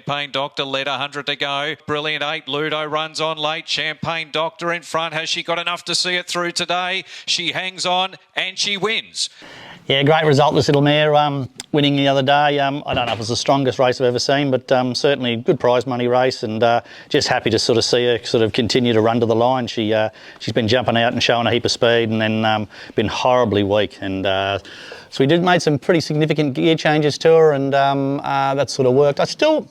Champagne Doctor led 100 to go. Brilliant 8. Ludo runs on late. Champagne Doctor in front. Has she got enough to see it through today? She hangs on and she wins. Yeah, great result, this little mare, winning the other day. I don't know if it was the strongest race I've ever seen, but certainly a good prize money race, and just happy to sort of see her sort of continue to run to the line. She's been jumping out and showing a heap of speed, and then been horribly weak. And so we made some pretty significant gear changes to her, and that sort of worked. I still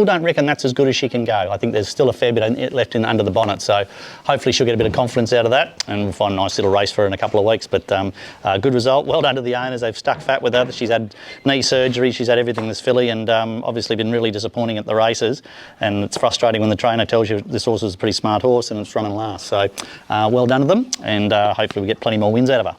don't reckon that's as good as she can go. I think there's still a fair bit left under the bonnet, so hopefully she'll get a bit of confidence out of that, and we'll find a nice little race for her in a couple of weeks. But good result. Well done to the owners. They've stuck fat with her. She's had knee surgery. She's had everything, this filly, and obviously been really disappointing at the races. And it's frustrating when the trainer tells you this horse is a pretty smart horse and it's running last. So well done to them, and hopefully we get plenty more wins out of her.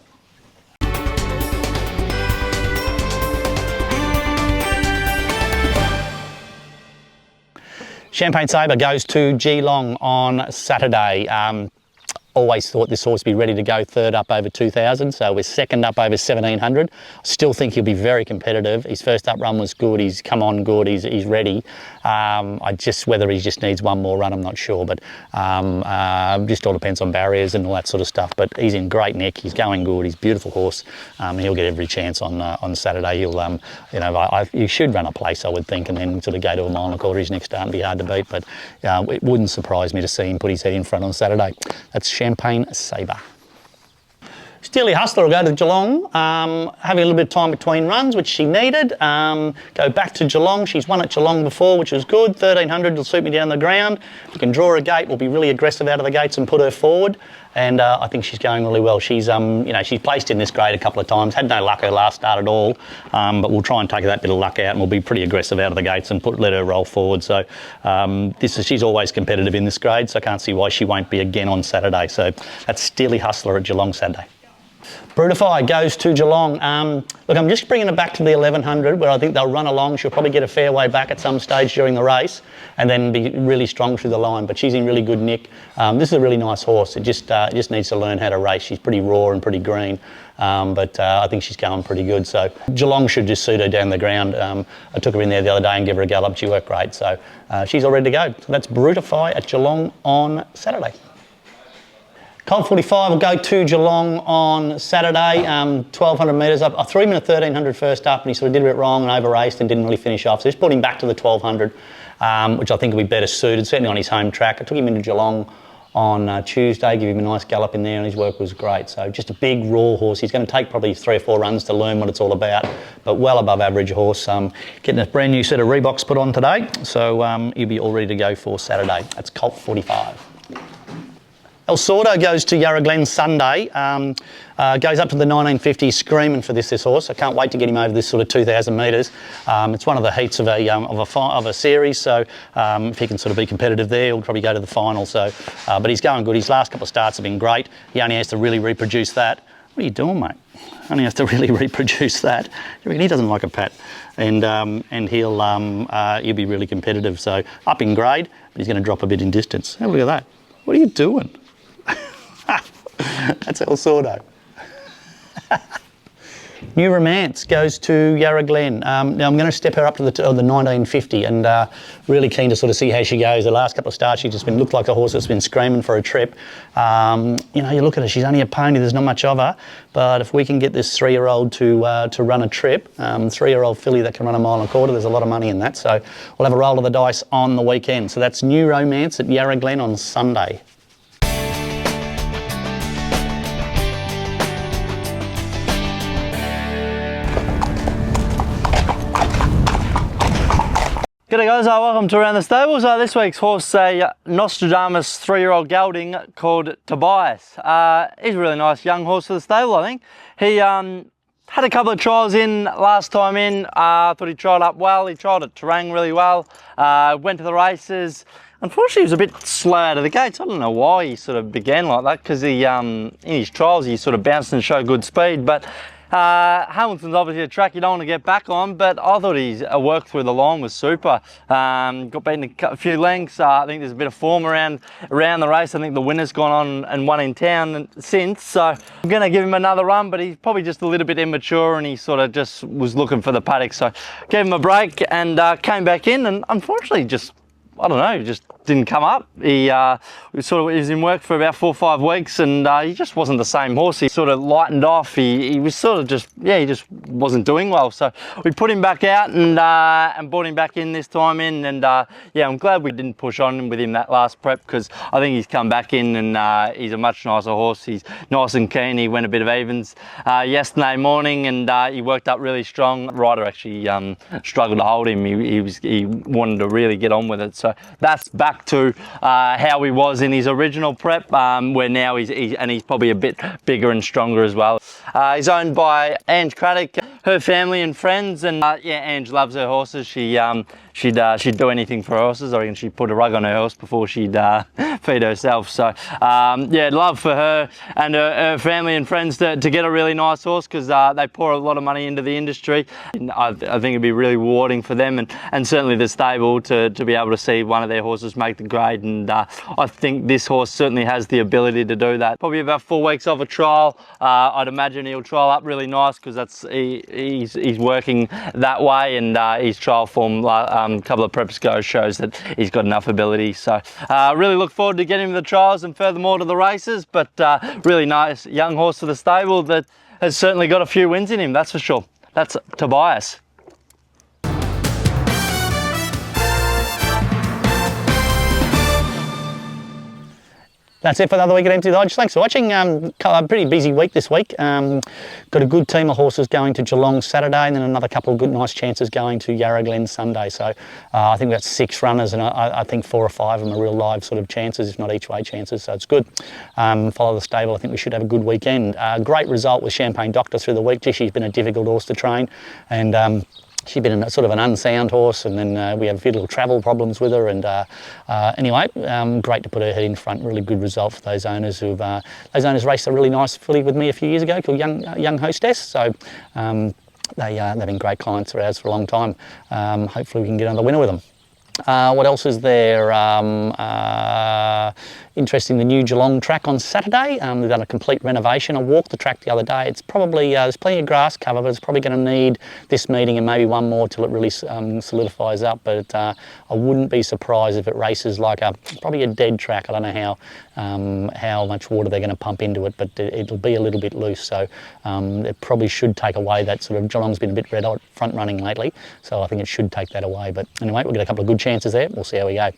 Champagne Sabre goes to Geelong on Saturday. Always thought this horse would be ready to go third up over 2,000, so we're second up over 1,700. Still think he'll be very competitive. His first up run was good. He's come on good. He's ready. Whether he just needs one more run, I'm not sure, but just all depends on barriers and all that sort of stuff. But he's in great nick. He's going good. He's a beautiful horse. He'll get every chance on Saturday. He'll, you should run a place, I would think, and then sort of go to a mile and a quarter his next start and be hard to beat. But it wouldn't surprise me to see him put his head in front on Saturday. That's Champagne Sabre. Steely Hustler will go to Geelong, having a little bit of time between runs, which she needed. Go back to Geelong. She's won at Geelong before, which was good. 1,300 will suit me down the ground. We can draw a gate. We'll be really aggressive out of the gates and put her forward. And I think she's going really well. She's, she's placed in this grade a couple of times. Had no luck her last start at all, but we'll try and take that bit of luck out, and we'll be pretty aggressive out of the gates and let her roll forward. So she's always competitive in this grade, so I can't see why she won't be again on Saturday. So that's Steely Hustler at Geelong Saturday. Brutify goes to Geelong. Look, I'm just bringing it back to the 1,100, where I think they'll run along. She'll probably get a fair way back at some stage during the race and then be really strong through the line. But she's in really good nick. This is a really nice horse. It just needs to learn how to race. She's pretty raw and pretty green, but I think she's going pretty good. So Geelong should just suit her down the ground. I took her in there the other day and gave her a gallop. She worked great. So she's all ready to go. So that's Brutify at Geelong on Saturday. Colt 45 will go to Geelong on Saturday, 1,200 metres up. I threw him in a 1,300 first up, and he sort of did a bit wrong and over-raced and didn't really finish off. So just put him back to the 1,200, which I think will be better suited, certainly on his home track. I took him into Geelong on Tuesday, give him a nice gallop in there, and his work was great. So just a big, raw horse. He's going to take probably 3 or 4 runs to learn what it's all about, but well above average horse. Getting a brand new set of Reeboks put on today, so he'll be all ready to go for Saturday. That's Colt 45. El Sordo goes to Yarra Glen Sunday, goes up to the 1950, screaming for this horse. I can't wait to get him over this sort of 2,000 metres. It's one of the heats of a series, so if he can sort of be competitive there, he'll probably go to the final. So, but he's going good. His last couple of starts have been great. He only has to really reproduce that. What are you doing, mate? Only has to really reproduce that. He doesn't like a pat, and he'll be really competitive. So up in grade, but he's going to drop a bit in distance. Have a look at that. What are you doing? That's El Sordo. New Romance goes to Yarra Glen. Now I'm going to step her up to the 1950, and really keen to sort of see how she goes. The last couple of starts she's just looked like a horse that's been screaming for a trip. You look at her, she's only a pony, there's not much of her, but if we can get this 3-year-old to run a trip, 3-year-old filly that can run a mile and a quarter, there's a lot of money in that. So we'll have a roll of the dice on the weekend. So that's New Romance at Yarra Glen on Sunday. G'day guys, welcome to Around the Stables. This week's horse, a Nostradamus 3-year-old gelding called Tobeyeus. He's a really nice young horse for the stable, I think. He had a couple of trials in last time in. I thought he trialled up well. He trialled at Terang really well. Went to the races. Unfortunately, he was a bit slow out of the gates. I don't know why he sort of began like that, because in his trials he sort of bounced and showed good speed, but Hamilton's obviously a track you don't want to get back on, but I thought his work through the line was super. Got beaten a few lengths. I think there's a bit of form around the race. I think the winner's gone on and won in town since, so I'm going to give him another run, but he's probably just a little bit immature and he sort of just was looking for the paddock, so gave him a break and came back in, and unfortunately just, I don't know, just didn't come up. He was in work for about 4 or 5 weeks, and he just wasn't the same horse. He sort of lightened off. He was sort of just, he just wasn't doing well. So we put him back out and brought him back in this time in, and I'm glad we didn't push on with him that last prep, because I think he's come back in and he's a much nicer horse. He's nice and keen. He went a bit of evens yesterday morning, and he worked up really strong. Ryder actually struggled to hold him. He wanted to really get on with it. So that's back to how he was in his original prep, where now he's probably a bit bigger and stronger as well. He's owned by Ange Craddock, her family and friends, and Ange loves her horses. She'd do anything for her horses. I reckon she'd put a rug on her horse before she'd feed herself. So love for her and her family and friends to get a really nice horse, because they pour a lot of money into the industry. And I think it'd be really rewarding for them and certainly the stable to be able to see one of their horses make the grade. And I think this horse certainly has the ability to do that. Probably about 4 weeks of a trial. I'd imagine he'll trial up really nice, because he's working that way, and his trial form a couple of preps ago shows that he's got enough ability. So really look forward to getting him to the trials and furthermore to the races. But really nice young horse for the stable that has certainly got a few wins in him, that's for sure. That's Tobeyeus. That's it for another week at Emsley Lodge. Thanks for watching. A pretty busy week this week. Got a good team of horses going to Geelong Saturday, and then another couple of good nice chances going to Yarra Glen Sunday. So I think we've got 6 runners, and I think 4 or 5 of them are real live sort of chances, if not each way chances, so it's good. Follow the stable. I think we should have a good weekend. Great result with Champagne Doctor through the week. She's been a difficult horse to train, and she's been a sort of an unsound horse, and then we have a few little travel problems with her. And anyway, great to put her head in front. Really good result for those owners who've raced a really nice filly with me a few years ago called Young Hostess. So they've been great clients of ours for a long time. Hopefully we can get another winner with them. What else is there? Interesting, the new Geelong track on Saturday. They've done a complete renovation. I walked the track the other day. It's probably, there's plenty of grass cover, but it's probably going to need this meeting and maybe one more till it really solidifies up. But I wouldn't be surprised if it races like probably a dead track. I don't know how much water they're going to pump into it, but it'll be a little bit loose. So it probably should take away that sort of, Geelong's been a bit red hot front running lately, so I think it should take that away. But anyway, we'll get a couple of good chances there. We'll see how we go.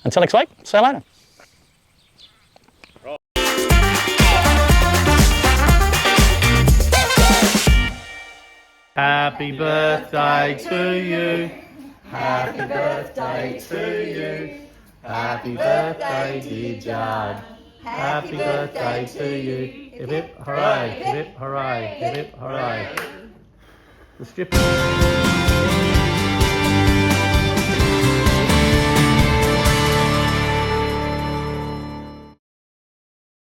Until next week, see you later. Happy birthday to you. Happy birthday to you. Happy birthday, dear Judd. Happy birthday to you. Hip hip hooray, hip hip hooray, hip hip hooray. The stripper.